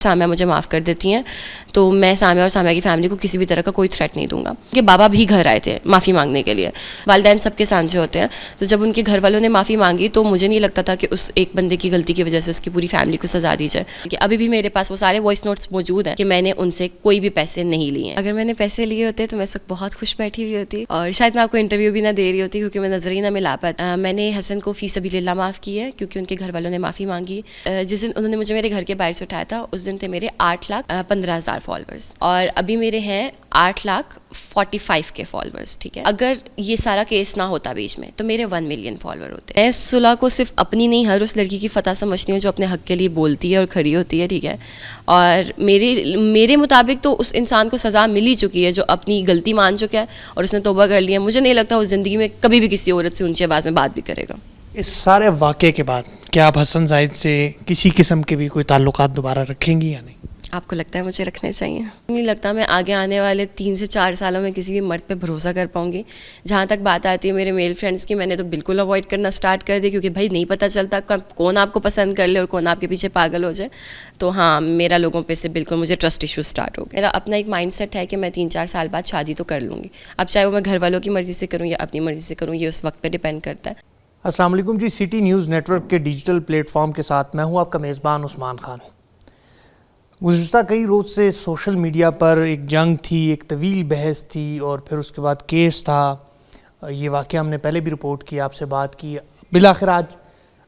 سامیہ مجھے معاف کر دیتی ہیں تو میں سامیہ اور سامیہ کی فیملی کو کسی بھی طرح کا کوئی تھریٹ نہیں دوں گا. کہ بابا بھی گھر آئے تھے معافی مانگنے کے لیے, والدین سب کے سانجھے ہوتے ہیں, تو جب ان کے گھر والوں نے معافی مانگی تو مجھے نہیں لگتا تھا کہ اس ایک بندے کی غلطی کی وجہ سے اس کی پوری فیملی کو سزا دی جائے. کہ ابھی بھی میرے پاس وہ سارے وائس نوٹس موجود ہیں کہ میں نے ان سے کوئی بھی پیسے نہیں لیے. اگر میں نے پیسے لیے ہوتے تو میں اس وقت بہت خوش بیٹھی ہوئی ہوتی اور شاید میں آپ کو انٹرویو بھی نہ دے رہی ہوتی, کیونکہ میں نظر ہی نہ ملا پاتی. میں نے حسن کو فی سبیل اللہ معاف کی ہے کیونکہ ان کے گھر والوں نے معافی مانگی. جس دن انہوں نے مجھے میرے گھر کے باہر سے اٹھایا تھا اس دن تھے میرے 8,15,000 فالوورس اور ابھی میرے ہیں 8,45,000 کے فالوورس. ٹھیک ہے, اگر یہ سارا کیس نہ ہوتا بیچ میں تو میرے 1 ملین فالوور ہوتے. میں صلح کو صرف اپنی نہیں ہر اس لڑکی کی فتح سمجھتی ہوں جو اپنے حق کے لیے بولتی ہے اور کھڑی ہوتی ہے. ٹھیک ہے, اور میرے مطابق تو اس انسان کو سزا مل ہی چکی ہے جو اپنی غلطی مان چکا ہے اور اس نے توبہ کر لیا. مجھے نہیں لگتا وہ زندگی میں کبھی بھی کسی عورت سے اونچی آواز میں بات بھی کرے گا. اس سارے واقعے کے بعد کیا آپ حسن زاہد سے کسی قسم کے بھی کوئی تعلقات دوبارہ رکھیں گی یا نہیں؟ آپ کو لگتا ہے مجھے رکھنے چاہیے؟ نہیں لگتا میں آگے آنے والے 3 سے 4 سالوں میں کسی بھی مرد پہ بھروسہ کر پاؤں گی. جہاں تک بات آتی ہے میرے میل فرینڈس کی, میں نے تو بالکل اوائڈ کرنا سٹارٹ کر دی, کیونکہ بھائی نہیں پتہ چلتا کون آپ کو پسند کر لے اور کون آپ کے پیچھے پاگل ہو جائے. تو ہاں, میرا لوگوں پہ سے بالکل مجھے ٹرسٹ ایشو سٹارٹ ہو گیا. میرا اپنا ایک مائنڈ سیٹ ہے کہ میں 3-4 سال بعد شادی تو کر لوں گی. اب چاہے وہ میں گھر والوں کی مرضی سے کروں یا اپنی مرضی سے کروں, یہ اس وقت پہ ڈیپینڈ کرتا ہے. السلام علیکم جی. سٹی نیوز نیٹ ورک کے ڈیجیٹل پلیٹ فارم کے ساتھ میں ہوں آپ کا میزبان عثمان خان. گزشتہ کئی روز سے سوشل میڈیا پر ایک جنگ تھی, ایک طویل بحث تھی اور پھر اس کے بعد کیس تھا. یہ واقعہ ہم نے پہلے بھی رپورٹ کیا, آپ سے بات کی. بالآخر آج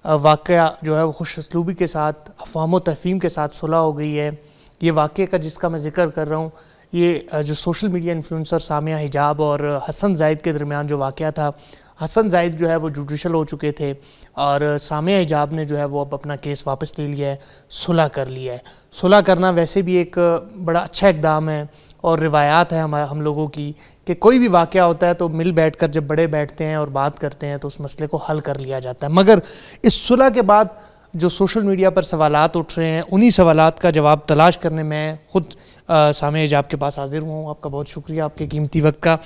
واقعہ جو ہے وہ خوش اسلوبی کے ساتھ, افہام و تفہیم کے ساتھ صلح ہو گئی ہے. یہ واقعے کا جس کا میں ذکر کر رہا ہوں, یہ جو سوشل میڈیا انفلوئنسر سامیہ حجاب اور حسن زاہد کے درمیان جو واقعہ تھا, حسن زاہد جو ہے وہ جوڈیشل ہو چکے تھے اور سامیہ حجاب نے جو ہے وہ اب اپنا کیس واپس لے لیا ہے, صلح کر لیا ہے. صلح کرنا ویسے بھی ایک بڑا اچھا اقدام ہے اور روایات ہے ہم لوگوں کی کہ کوئی بھی واقعہ ہوتا ہے تو مل بیٹھ کر جب بڑے بیٹھتے ہیں اور بات کرتے ہیں تو اس مسئلے کو حل کر لیا جاتا ہے. مگر اس صلح کے بعد جو سوشل میڈیا پر سوالات اٹھ رہے ہیں, انہی سوالات کا جواب تلاش کرنے میں خود سامیہ حجاب کے پاس حاضر ہوں. آپ کا بہت شکریہ آپ کے قیمتی وقت کا.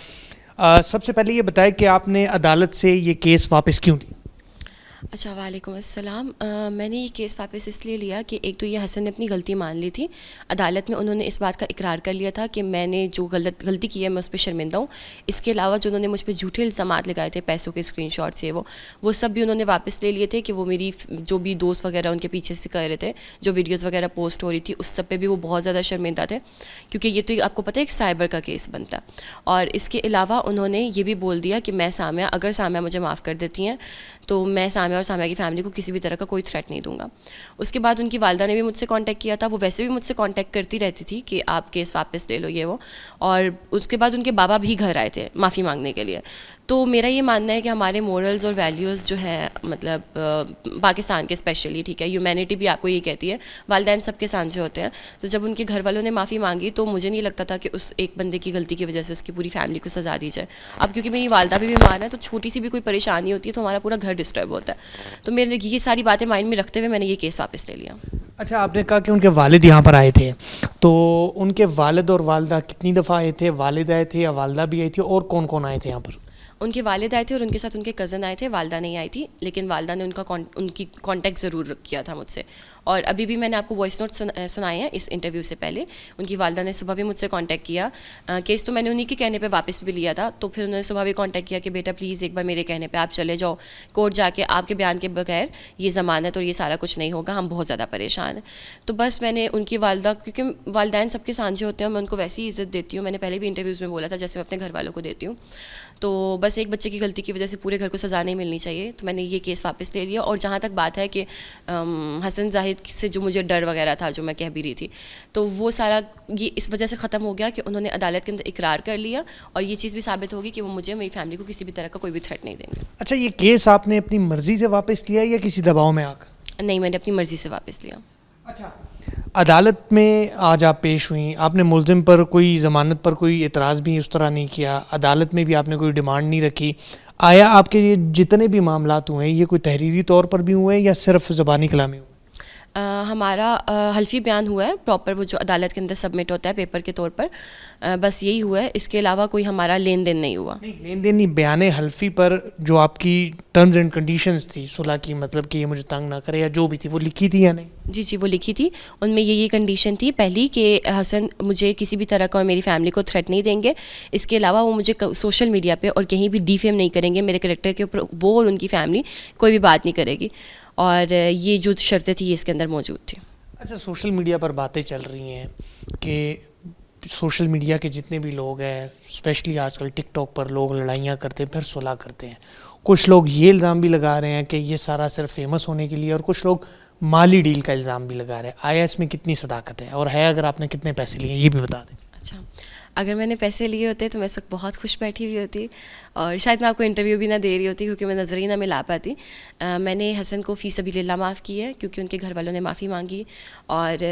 سب سے پہلے یہ بتائیں کہ آپ نے عدالت سے یہ کیس واپس کیوں لیا؟ اچھا, وعلیکم السلام. میں نے یہ کیس واپس اس لیے لیا کہ ایک تو یہ حسن نے اپنی غلطی مان لی تھی. عدالت میں انہوں نے اس بات کا اقرار کر لیا تھا کہ میں نے جو غلطی کی ہے میں اس پہ شرمندہ ہوں. اس کے علاوہ جو انہوں نے مجھ پہ جھوٹے الزامات لگائے تھے, پیسوں کے اسکرین شاٹس یہ وہ سب بھی انہوں نے واپس لے لیے تھے. کہ وہ میری جو بھی دوست وغیرہ ان کے پیچھے سے کر رہے تھے, جو ویڈیوز وغیرہ پوسٹ ہو رہی تھی, اس سب پہ بھی وہ بہت زیادہ شرمندہ تھے, کیونکہ یہ تو آپ کو پتہ ہے ایک سائبر کا کیس بنتا. اور اس کے علاوہ انہوں نے یہ بھی بول دیا کہ میں اگر سامیہ مجھے معاف کر دیتی ہیں تو میں سامیہ اور سامیہ کی فیملی کو کسی بھی طرح کا کوئی تھریٹ نہیں دوں گا. اس کے بعد ان کی والدہ نے بھی مجھ سے کانٹیکٹ کیا تھا. وہ ویسے بھی مجھ سے کانٹیکٹ کرتی رہتی تھی کہ آپ کیس واپس لے لو یہ وہ. اور اس کے بعد ان کے بابا بھی گھر آئے تھے معافی مانگنے کے لیے. تو میرا یہ ماننا ہے کہ ہمارے مورلز اور ویلیوز جو ہیں, مطلب پاکستان کے اسپیشلی, ٹھیک ہے, ہیومینٹی بھی آپ کو یہ کہتی ہے, والدین سب کے سانجھے ہوتے ہیں. تو جب ان کے گھر والوں نے معافی مانگی تو مجھے نہیں لگتا تھا کہ اس ایک بندے کی غلطی کی وجہ سے اس کی پوری فیملی کو سزا دی جائے. اب کیونکہ میری والدہ بھی بیمار ہے تو چھوٹی سی بھی کوئی پریشانی ہوتی ہے تو ہمارا پورا گھر ڈسٹرب ہوتا ہے. تو میرے یہ ساری باتیں مائنڈ میں رکھتے ہوئے میں نے یہ کیس واپس لے لیا. اچھا, آپ نے کہا کہ ان کے والد یہاں پر آئے تھے, تو ان کے والد اور والدہ کتنی دفعہ آئے تھے؟ والد آئے تھے یا والدہ بھی آئی تھی, اور کون کون آئے تھے یہاں پر؟ ان کے والد آئے تھے اور ان کے ساتھ ان کے کزن آئے تھے. والدہ نہیں آئی تھی, لیکن والدہ نے ان کی کانٹیکٹ ضرور کیا تھا مجھ سے. اور ابھی بھی میں نے آپ کو وائس نوٹ سنائے ہیں اس انٹرویو سے پہلے. ان کی والدہ نے صبح بھی مجھ سے کانٹیکٹ کیا. کیس تو میں نے انہیں کے کہنے پہ واپس بھی لیا تھا, تو پھر انہوں نے صبح بھی کانٹیکٹ کیا کہ بیٹا پلیز ایک بار میرے کہنے پہ آپ چلے جاؤ کورٹ جا کے, آپ کے بیان کے بغیر یہ ضمانت اور یہ سارا کچھ نہیں ہوگا, ہم بہت زیادہ پریشان ہیں. تو بس میں نے ان کی والدہ, کیونکہ والدین سب کے سانجھے ہوتے ہیں, میں ان کو ویسی عزت دیتی ہوں. میں نے پہلے بھی انٹرویوز میں بولا تھا جیسے میں اپنے گھر والوں کو دیتی ہوں. تو بس ایک بچے کی غلطی کی وجہ سے پورے گھر کو سزا نہیں ملنی چاہیے, تو میں نے یہ کیس واپس لے لیا. اور جہاں تک بات ہے کہ حسن زاہد سے جو مجھے ڈر وغیرہ تھا جو میں کہہ بھی رہی تھی, تو وہ سارا یہ اس وجہ سے ختم ہو گیا کہ انہوں نے عدالت کے اندر اقرار کر لیا, اور یہ چیز بھی ثابت ہوگی کہ وہ مجھے میری فیملی کو کسی بھی طرح کا کوئی بھی تھریٹ نہیں دیں گے. اچھا, یہ کیس آپ نے اپنی مرضی سے واپس لیا یا کسی دباؤ میں آ کر؟ نہیں, میں نے اپنی مرضی سے واپس لیا. اچھا, عدالت میں آج آپ پیش ہوئیں, آپ نے ملزم پر کوئی ضمانت پر کوئی اعتراض بھی اس طرح نہیں کیا, عدالت میں بھی آپ نے کوئی ڈیمانڈ نہیں رکھی. آیا آپ کے یہ جتنے بھی معاملات ہوئے ہیں یہ کوئی تحریری طور پر بھی ہوئے ہیں یا صرف زبانی کلامی ہوئے؟ ہمارا حلفی بیان ہوا ہے پراپر، وہ جو عدالت کے اندر سبمٹ ہوتا ہے پیپر کے طور پر، بس یہی ہوا ہے. اس کے علاوہ کوئی ہمارا لین دین نہیں ہوا. نہیں لین دین نہیں، بیان حلفی پر جو آپ کی ٹرمز اینڈ کنڈیشنز تھی صلح کی، مطلب کہ یہ مجھے تنگ نہ کرے یا جو بھی تھی، وہ لکھی تھی یا نہیں؟ جی وہ لکھی تھی. ان میں یہ کنڈیشن تھی پہلی کہ حسن مجھے کسی بھی طرح کا اور میری فیملی کو تھریٹ نہیں دیں گے. اس کے علاوہ وہ مجھے سوشل میڈیا پہ اور کہیں بھی ڈیفیم نہیں کریں گے، میرے کریکٹر کے اوپر وہ اور ان کی فیملی کوئی بھی بات نہیں کرے گی. اور یہ جو شرطیں تھیں یہ اس کے اندر موجود تھی. اچھا، سوشل میڈیا پر باتیں چل رہی ہیں کہ سوشل میڈیا کے جتنے بھی لوگ ہیں، اسپیشلی آج کل ٹک ٹاک پر لوگ لڑائیاں کرتے ہیں پھر صلح کرتے ہیں. کچھ لوگ یہ الزام بھی لگا رہے ہیں کہ یہ سارا صرف فیمس ہونے کے لیے، اور کچھ لوگ مالی ڈیل کا الزام بھی لگا رہے ہیں. آیا اس میں کتنی صداقت ہے، اور ہے اگر آپ نے کتنے پیسے لیے یہ بھی بتا دیں. اچھا، اگر میں نے پیسے لیے ہوتے تو میں اس وقت بہت خوش بیٹھی ہوئی ہوتی، اور شاید میں آپ کو انٹرویو بھی نہ دے رہی ہوتی کیونکہ میں نظر ہی نہ ملا پاتی. میں نے حسن کو فی سبیل اللہ معاف کی ہے کیونکہ ان کے گھر والوں نے معافی مانگی، اور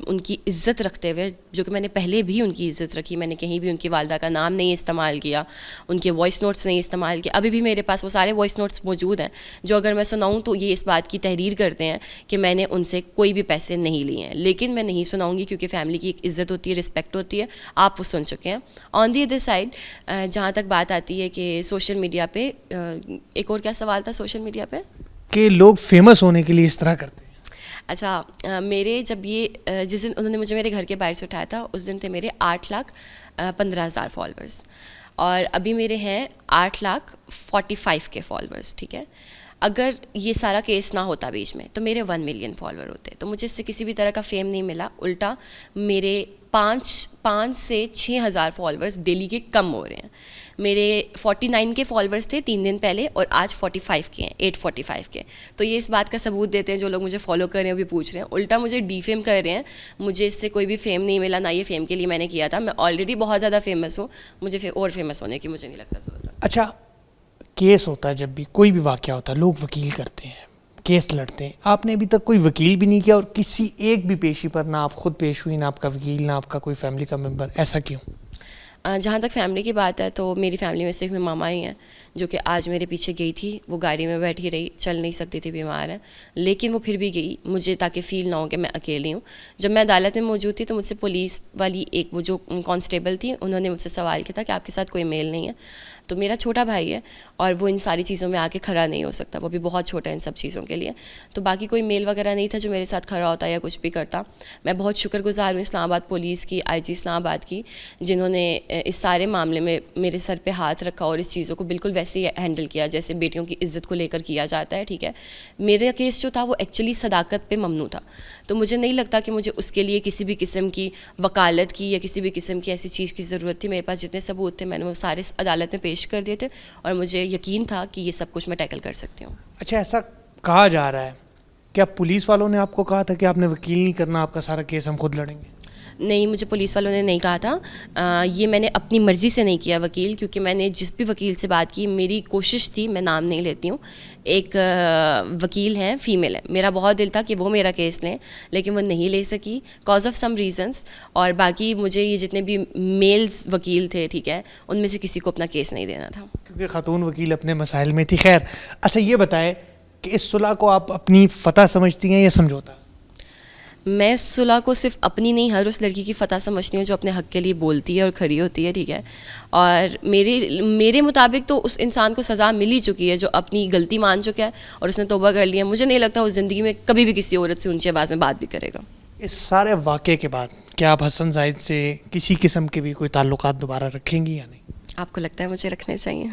ان کی عزت رکھتے ہوئے، جو کہ میں نے پہلے بھی ان کی عزت رکھی، میں نے کہیں بھی ان کی والدہ کا نام نہیں استعمال کیا، ان کے وائس نوٹس نہیں استعمال کیا. ابھی بھی میرے پاس وہ سارے وائس نوٹس موجود ہیں جو اگر میں سناؤں تو یہ اس بات کی تحریر کرتے ہیں کہ میں نے ان سے کوئی بھی پیسے نہیں لیے ہیں. لیکن میں نہیں سناؤں گی کیونکہ فیملی کی ایک عزت ہوتی ہے، رسپیکٹ ہوتی ہے. آپ وہ سن چکے ہیں. آن دی ادر سائڈ، جہاں تک بات آتی ہے کہ سوشل میڈیا پہ، ایک اور کیا سوال تھا سوشل میڈیا پہ؟ کہ لوگ فیمس ہونے کے لیے اس طرح کرتے ہیں. اچھا، میرے جب یہ جس دن انہوں نے مجھے میرے گھر کے باہر سے اٹھایا تھا اس دن تھے میرے 8,15,000 فالوورس، اور ابھی میرے ہیں 8,45,000 کے فالوورس. ٹھیک ہے، اگر یہ سارا کیس نہ ہوتا بیچ میں تو میرے 1 ملین فالوور ہوتے. تو مجھے اس سے کسی بھی طرح کا فیم نہیں ملا، الٹا میرے 5 سے 6,000 فالوورس ڈیلی کے کم ہو رہے ہیں. میرے 49 کے فالوورس تھے 3 دن پہلے، اور آج 45 کے ہیں، 845 کے. تو یہ اس بات کا ثبوت دیتے ہیں جو لوگ مجھے فالو کر رہے ہیں وہ بھی پوچھ رہے ہیں. الٹا مجھے ڈی فیم کر رہے ہیں. مجھے اس سے کوئی بھی فیم نہیں ملا، نہ یہ فیم کے لیے میں نے کیا تھا. میں آلریڈی بہت زیادہ فیمس ہوں، مجھے اور فیمس ہونے کی مجھے نہیں لگتا ضرورت. اچھا، کیس ہوتا ہے جب بھی کوئی بھی واقعہ ہوتا ہے، لوگ وکیل کرتے ہیں، کیس لڑتے ہیں. آپ نے ابھی تک کوئی وکیل بھی نہیں کیا، اور کسی ایک بھی پیشی پر نہ آپ خود پیش ہوئی، نہ آپ کا وکیل، نہ آپ کا کوئی فیملی کا ممبر. ایسا کیوں؟ جہاں تک فیملی کی بات ہے تو میری فیملی میں صرف میرے ماما ہی ہیں جو کہ آج میرے پیچھے گئی تھی. وہ گاڑی میں بیٹھی رہی، چل نہیں سکتی تھی، بیمار ہے، لیکن وہ پھر بھی گئی مجھے تاکہ فیل نہ ہو کہ میں اکیلی ہوں. جب میں عدالت میں موجود تھی تو مجھ سے پولیس والی ایک وہ جو کانسٹیبل تھی، انہوں نے مجھ سے سوال کیا تھا کہ آپ کے ساتھ کوئی میل نہیں ہے. تو میرا چھوٹا بھائی ہے اور وہ ان ساری چیزوں میں آ کے کھڑا نہیں ہو سکتا، وہ بھی بہت چھوٹا ہے ان سب چیزوں کے لیے. تو باقی کوئی میل وغیرہ نہیں تھا جو میرے ساتھ کھڑا ہوتا یا کچھ بھی کرتا. میں بہت شکر گزار ہوں اسلام آباد پولیس کی، آئی جی اسلام آباد کی، جنہوں نے اس سارے معاملے میں میرے سر پہ ہاتھ رکھا اور اس چیزوں کو بالکل ویسے ہی ہینڈل کیا جیسے بیٹیوں کی عزت کو لے کر کیا جاتا ہے. ٹھیک ہے، میرا کیس جو تھا وہ ایکچولی صداقت پہ ممنوع تھا، تو مجھے نہیں لگتا کہ مجھے اس کے لیے کسی بھی قسم کی وکالت کی یا کسی بھی قسم کی ایسی چیز کی ضرورت تھی. میرے پاس جتنے ثبوت تھے میں نے وہ سارے عدالت میں پیش کر دیے تھے، اور مجھے یقین تھا کہ یہ سب کچھ میں ٹیکل کر سکتی ہوں. اچھا، ایسا کہا جا رہا ہے کیا پولیس والوں نے آپ کو کہا تھا کہ آپ نے وکیل نہیں کرنا، آپ کا سارا کیس ہم خود لڑیں گے؟ نہیں، مجھے پولیس والوں نے نہیں کہا تھا. یہ میں نے اپنی مرضی سے نہیں کیا وکیل، کیونکہ میں نے جس بھی وکیل سے بات کی، میری کوشش تھی، میں نام نہیں لیتی ہوں، ایک وکیل ہیں، فیمیل ہے، میرا بہت دل تھا کہ وہ میرا کیس لیں، لیکن وہ نہیں لے سکی کاز آف سم ریزنس. اور باقی مجھے یہ جتنے بھی میلز وکیل تھے، ٹھیک ہے، ان میں سے کسی کو اپنا کیس نہیں دینا تھا کیونکہ خاتون وکیل اپنے مسائل میں تھی. خیر، اچھا یہ بتائیں کہ اس صلح کو آپ اپنی فتح سمجھتی ہیں یا سمجھوتا؟ میں صلح کو صرف اپنی نہیں، ہر اس لڑکی کی فتح سمجھتی ہوں جو اپنے حق کے لیے بولتی ہے اور کھڑی ہوتی ہے. ٹھیک ہے، اور میرے مطابق تو اس انسان کو سزا مل ہی چکی ہے جو اپنی غلطی مان چکا ہے اور اس نے توبہ کر لیا. مجھے نہیں لگتا وہ زندگی میں کبھی بھی کسی عورت سے اونچی آواز میں بات بھی کرے گا. اس سارے واقعے کے بعد کیا آپ حسن زاہد سے کسی قسم کے بھی کوئی تعلقات دوبارہ رکھیں گی یا نہیں؟ آپ کو لگتا ہے مجھے رکھنے چاہیے؟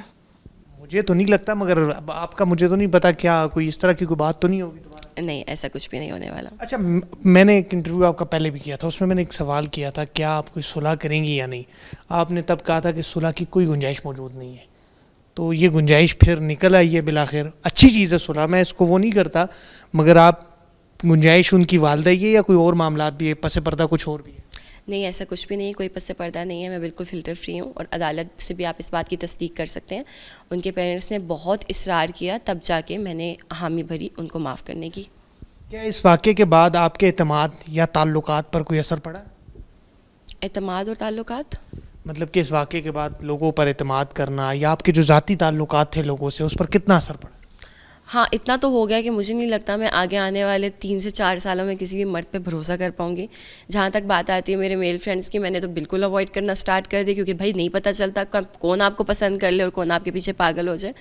مجھے تو نہیں لگتا، مگر آپ کا مجھے تو نہیں پتا، کیا کوئی اس طرح کی کوئی بات تو نہیں ہوگی دوبارہ؟ نہیں، ایسا کچھ بھی نہیں ہونے والا. اچھا، میں نے ایک انٹرویو آپ کا پہلے بھی کیا تھا، اس میں میں نے ایک سوال کیا تھا کیا آپ کوئی صلح کریں گی یا نہیں. آپ نے تب کہا تھا کہ صلح کی کوئی گنجائش موجود نہیں ہے. تو یہ گنجائش پھر نکل آئی ہے بالآخر. اچھی چیز ہے صلح، میں اس کو وہ نہیں کرتا، مگر آپ گنجائش ان کی والدہ ہی ہے یا کوئی اور معاملات بھی ہے، پس پردہ کچھ اور بھی ہے؟ نہیں، ایسا کچھ بھی نہیں، کوئی پس پردہ نہیں ہے. میں بالکل فلٹر فری ہوں، اور عدالت سے بھی آپ اس بات کی تصدیق کر سکتے ہیں. ان کے پیرنٹس نے بہت اصرار کیا، تب جا کے میں نے حامی بھری ان کو معاف کرنے کی. کیا اس واقعے کے بعد آپ کے اعتماد یا تعلقات پر کوئی اثر پڑا؟ اعتماد اور تعلقات مطلب کہ اس واقعے کے بعد لوگوں پر اعتماد کرنا یا آپ کے جو ذاتی تعلقات تھے لوگوں سے، اس پر کتنا اثر پڑا؟ ہاں اتنا تو ہو گیا کہ مجھے نہیں لگتا میں آگے آنے والے 3 سے 4 سالوں میں کسی بھی مرد پہ بھروسہ کر پاؤں گی. جہاں تک بات آتی ہے میرے میل فرینڈس کی, میں نے تو بالکل اوائڈ کرنا اسٹارٹ کر دی, کیونکہ بھائی نہیں پتہ چلتا کب کون آپ کو پسند کر لے اور کون آپ کے پیچھے پاگل ہو جائے.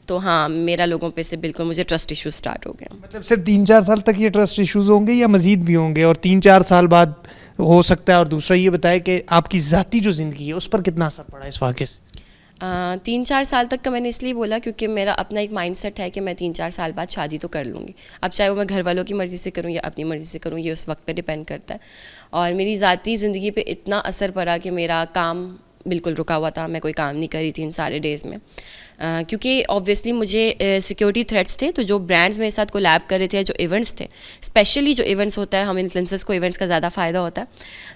تو ہاں میرا لوگوں پہ سے بالکل مجھے ٹرسٹ ایشو اسٹارٹ ہو گیا. مطلب صرف 3-4 سال تک یہ ٹرسٹ ایشوز ہوں گے یا مزید بھی ہوں گے, اور 3-4 سال بعد ہو سکتا ہے؟ اور دوسرا یہ بتائے کہ آپ کی ذاتی جو زندگی ہے اس پر کتنا اثر پڑا اس واقعے سے؟ 3-4 سال تک کا میں نے اس لیے بولا کیونکہ میرا اپنا ایک مائنڈ سیٹ ہے کہ میں 3-4 سال بعد شادی تو کر لوں گی. اب چاہے وہ میں گھر والوں کی مرضی سے کروں یا اپنی مرضی سے کروں, یہ اس وقت پہ ڈپینڈ کرتا ہے. اور میری ذاتی زندگی پہ اتنا اثر پڑا کہ میرا کام بالکل رکا ہوا تھا, میں کوئی کام نہیں کر رہی تھی ان سارے ڈیز میں, کیونکہ آبویسلی مجھے سیکورٹی تھریٹس تھے. تو جو برانڈز میرے ساتھ کولیب کر رہے تھے, جو ایونٹس تھے, اسپیشلی جو ایونٹس ہوتا ہے, ہم انفلوئنسرز کو ایونٹس کا زیادہ فائدہ ہوتا ہے,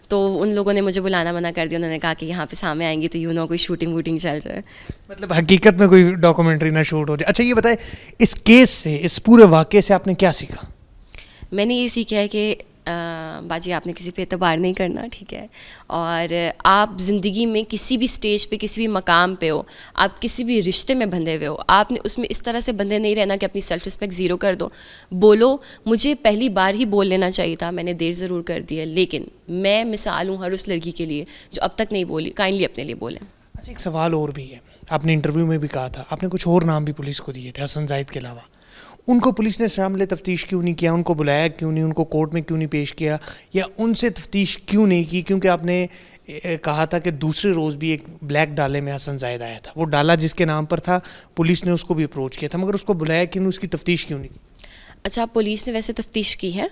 تو ان لوگوں نے مجھے بلانا منع کر دیا. انہوں نے کہا کہ یہاں پہ سامنے آئیں گی تو کوئی شوٹنگ ووٹنگ چل جائے. مطلب حقیقت میں کوئی ڈاکومنٹری نہ شوٹ ہو جائے. اچھا یہ بتائیں, اس کیس سے, اس پورے واقعے سے آپ نے کیا سیکھا؟ میں نے یہ سیکھا ہے کہ باجی آپ نے کسی پہ اعتبار نہیں کرنا, ٹھیک ہے, اور آپ زندگی میں کسی بھی سٹیج پہ, کسی بھی مقام پہ ہو, آپ کسی بھی رشتے میں بندھے ہوئے ہو, آپ نے اس میں اس طرح سے بندھے نہیں رہنا کہ اپنی سیلف رسپیکٹ زیرو کر دو. بولو, مجھے پہلی بار ہی بول لینا چاہیے تھا, میں نے دیر ضرور کر دی ہے, لیکن میں مثال ہوں ہر اس لڑکی کے لیے جو اب تک نہیں بولی. کائنڈلی اپنے لیے بولیں. اچھا ایک سوال اور بھی ہے, آپ نے انٹرویو میں بھی کہا تھا, آپ نے کچھ اور نام بھی پولیس کو دیے تھے حسن زاہد کے علاوہ. ان کو پولیس نے شامل تفتیش کیوں نہیں کیا, ان کو بلایا کیوں نہیں, ان کو کورٹ میں کیوں نہیں پیش کیا, یا ان سے تفتیش کیوں نہیں کی؟ کیونکہ آپ نے کہا تھا کہ دوسرے روز بھی ایک بلیک ڈالے میں حسن زاہد آیا تھا, وہ ڈالا جس کے نام پر تھا, پولیس نے اس کو بھی اپروچ کیا تھا, مگر اس کو بلایا کیوں نہیں, اس کی تفتیش کیوں نہیں کی؟ اچھا پولیس نے ویسے تفتیش کی ہے,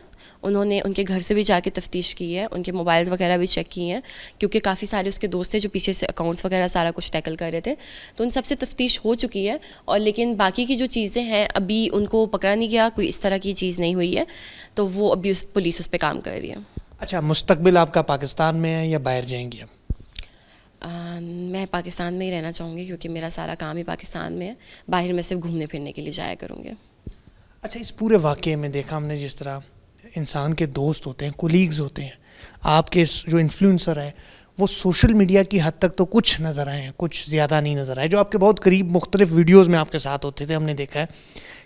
انہوں نے ان کے گھر سے بھی جا کے تفتیش کی ہے, ان کے موبائل وغیرہ بھی چیک کی ہیں, کیونکہ کافی سارے اس کے دوست تھے جو پیچھے سے اکاؤنٹس وغیرہ سارا کچھ ٹیکل کر رہے تھے, تو ان سب سے تفتیش ہو چکی ہے. اور لیکن باقی کی جو چیزیں ہیں ابھی ان کو پکڑا نہیں گیا, کوئی اس طرح کی چیز نہیں ہوئی ہے, تو وہ ابھی پولیس اس پہ کام کر رہی ہے. اچھا مستقبل آپ کا پاکستان میں ہے یا باہر جائیں گی اب؟ میں پاکستان میں ہی رہنا چاہوں گی, کیونکہ میرا سارا کام ہی پاکستان میں ہے, باہر میں صرف گھومنے پھرنے کے لیے جایا کروں گی. اچھا اس پورے واقعے میں دیکھا ہم نے جس طرح انسان کے دوست ہوتے ہیں, کولیگز ہوتے ہیں, آپ کے جو انفلوئنسر ہیں وہ سوشل میڈیا کی حد تک تو کچھ نظر آئے ہیں, کچھ زیادہ نہیں نظر آئے, جو آپ کے بہت قریب مختلف ویڈیوز میں آپ کے ساتھ ہوتے تھے, ہم نے دیکھا ہے.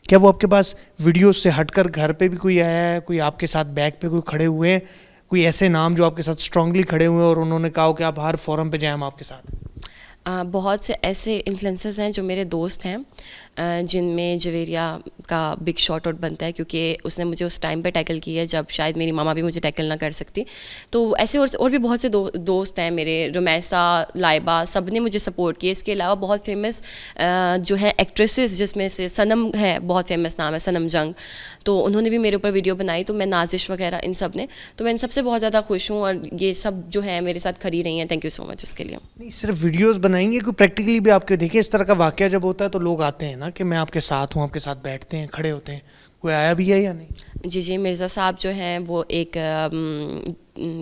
کیا وہ آپ کے پاس ویڈیوز سے ہٹ کر گھر پہ بھی کوئی آیا ہے, کوئی آپ کے ساتھ بیک پہ کوئی کھڑے ہوئے ہیں, کوئی ایسے نام جو آپ کے ساتھ اسٹرانگلی کھڑے ہوئے ہیں اور انہوں نے کہا ہو کہ آپ ہر فورم پہ جائیں ہم آپ کے ساتھ؟ بہت سے ایسے انفلوئنسرز ہیں جو میرے دوست ہیں, جن میں جویریہ کا بگ شاٹ آؤٹ بنتا ہے, کیونکہ اس نے مجھے اس ٹائم پہ ٹیکل کی ہے جب شاید میری ماما بھی مجھے ٹیکل نہ کر سکتی. تو ایسے اور بھی بہت سے دوست ہیں میرے, رمیسا, لائبہ, سب نے مجھے سپورٹ کیا. اس کے علاوہ بہت فیمس جو ہے ایکٹریسز, جس میں سے سنم ہے, بہت فیمس نام ہے سنم جنگ, تو انہوں نے بھی میرے اوپر ویڈیو بنائی. تو میں نازش وغیرہ ان سب نے, تو میں ان سب سے بہت زیادہ خوش ہوں, اور یہ سب جو ہیں میرے ساتھ کھڑی رہی ہیں. تھینک یو سو مچ اس کے لیے. نہیں صرف ویڈیوز بنائیں گے, کوئی پریکٹیکلی بھی آپ کے دیکھیں اس طرح کا واقعہ جب ہوتا ہے تو لوگ آتے ہیں نا کہ میں آپ کے ساتھ ہوں, آپ کے ساتھ بیٹھتے ہیں, کھڑے ہوتے ہیں, کوئی آیا بھی ہے یا نہیں؟ جی مرزا صاحب جو ہیں وہ ایک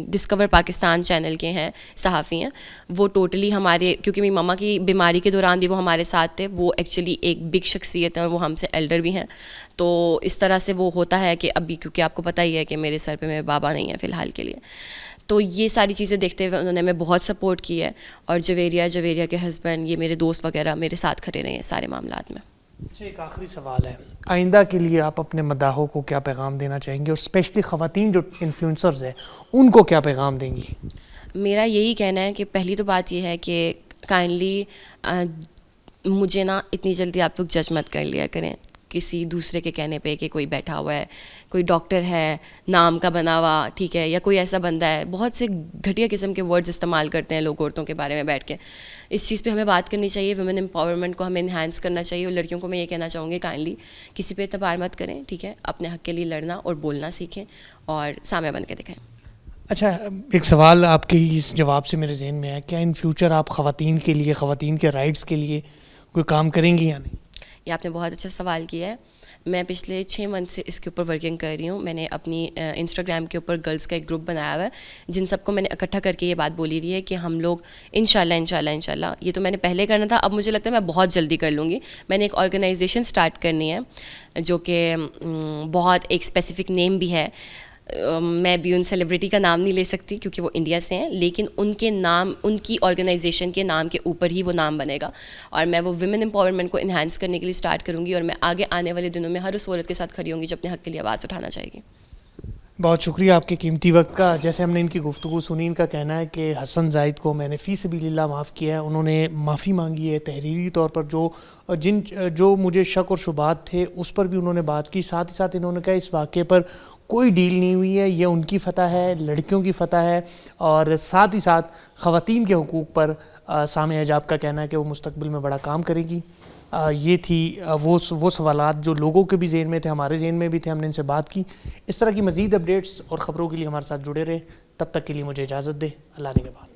ڈسکور پاکستان چینل کے ہیں, صحافی ہیں. وہ ٹوٹلی ہمارے, کیونکہ میری ماما کی بیماری کے دوران بھی وہ ہمارے ساتھ تھے. وہ ایکچولی ایک بگ شخصیت ہے اور وہ ہم سے ایلڈر بھی ہیں. تو اس طرح سے وہ ہوتا ہے کہ ابھی, کیونکہ آپ کو پتہ ہی ہے کہ میرے سر پہ میرے بابا نہیں ہیں فی الحال کے لیے, تو یہ ساری چیزیں دیکھتے ہوئے انہوں نے ہمیں بہت سپورٹ کی ہے. اور جویریہ کے ہسبینڈ, یہ میرے دوست وغیرہ میرے ساتھ کھڑے رہے ہیں سارے معاملات میں. اچھا ایک آخری سوال ہے, آئندہ کے لیے آپ اپنے مداحوں کو کیا پیغام دینا چاہیں گے, اور اسپیشلی خواتین جو انفلوئنسرز ہیں ان کو کیا پیغام دیں گی؟ میرا یہی کہنا ہے کہ پہلی تو بات یہ ہے کہ کائنڈلی مجھے نا اتنی جلدی آپ لوگ جج مت کر لیا کریں کسی دوسرے کے کہنے پہ کہ کوئی بیٹھا ہوا ہے, کوئی ڈاکٹر ہے نام کا بنا ہوا, ٹھیک ہے, یا کوئی ایسا بندہ ہے. بہت سے گھٹیا قسم کے ورڈز استعمال کرتے ہیں لوگ عورتوں کے بارے میں بیٹھ کے. اس چیز پہ ہمیں بات کرنی چاہیے, ویمن امپاورمنٹ کو ہمیں انہینس کرنا چاہیے. اور لڑکیوں کو میں یہ کہنا چاہوں گی کائنڈلی کسی پہ اعتبار مت کریں, ٹھیک ہے, اپنے حق کے لیے لڑنا اور بولنا سیکھیں اور سامنے بن کے دکھائیں. اچھا ایک سوال آپ کے اس جواب سے میرے ذہن میں ہے, کیا ان فیوچر آپ خواتین کے لیے, خواتین کے رائٹس کے لیے کوئی کام کریں گی یا نہیں؟ یہ آپ نے بہت اچھا سوال کیا ہے. میں پچھلے 6 منتھ سے اس کے اوپر ورکنگ کر رہی ہوں. میں نے اپنی انسٹاگرام کے اوپر گرلس کا ایک گروپ بنایا ہوا ہے, جن سب کو میں نے اکٹھا کر کے یہ بات بولی ہوئی ہے کہ ہم لوگ انشاءاللہ یہ تو میں نے پہلے کرنا تھا, اب مجھے لگتا ہے میں بہت جلدی کر لوں گی. میں نے ایک آرگنائزیشن اسٹارٹ کرنی ہے جو کہ بہت ایک اسپیسیفک نیم بھی ہے, میں بھی ان سیلیبریٹی کا نام نہیں لے سکتی کیونکہ وہ انڈیا سے ہیں, لیکن ان کے نام, ان کی آرگنائزیشن کے نام کے اوپر ہی وہ نام بنے گا, اور میں وہ ویمن امپاورمنٹ کو انہینس کرنے کے لیے اسٹارٹ کروں گی, اور میں آگے آنے والے دنوں میں ہر اس عورت کے ساتھ کھڑی ہوں گی جو اپنے حق کے لیے آواز اٹھانا چاہے گی. بہت شکریہ آپ کے قیمتی وقت کا. جیسے ہم نے ان کی گفتگو سنی, ان کا کہنا ہے کہ حسن زاہد کو میں نے فی سبیل اللہ معاف کیا ہے. انہوں نے معافی مانگی ہے تحریری طور پر, جو مجھے شک اور شبہات تھے اس پر بھی انہوں نے بات کی. ساتھ ہی ساتھ انہوں نے کہا اس واقعے پر کوئی ڈیل نہیں ہوئی ہے, یہ ان کی فتح ہے, لڑکیوں کی فتح ہے, اور ساتھ ہی ساتھ خواتین کے حقوق پر سامع حجاب کا کہنا ہے کہ وہ مستقبل میں بڑا کام کرے گی. یہ تھی وہ سوالات جو لوگوں کے بھی ذہن میں تھے, ہمارے ذہن میں بھی تھے, ہم نے ان سے بات کی. اس طرح کی مزید اپڈیٹس اور خبروں کے لیے ہمارے ساتھ جڑے رہے. تب تک کے لیے مجھے اجازت دے. اللہ نگہبان.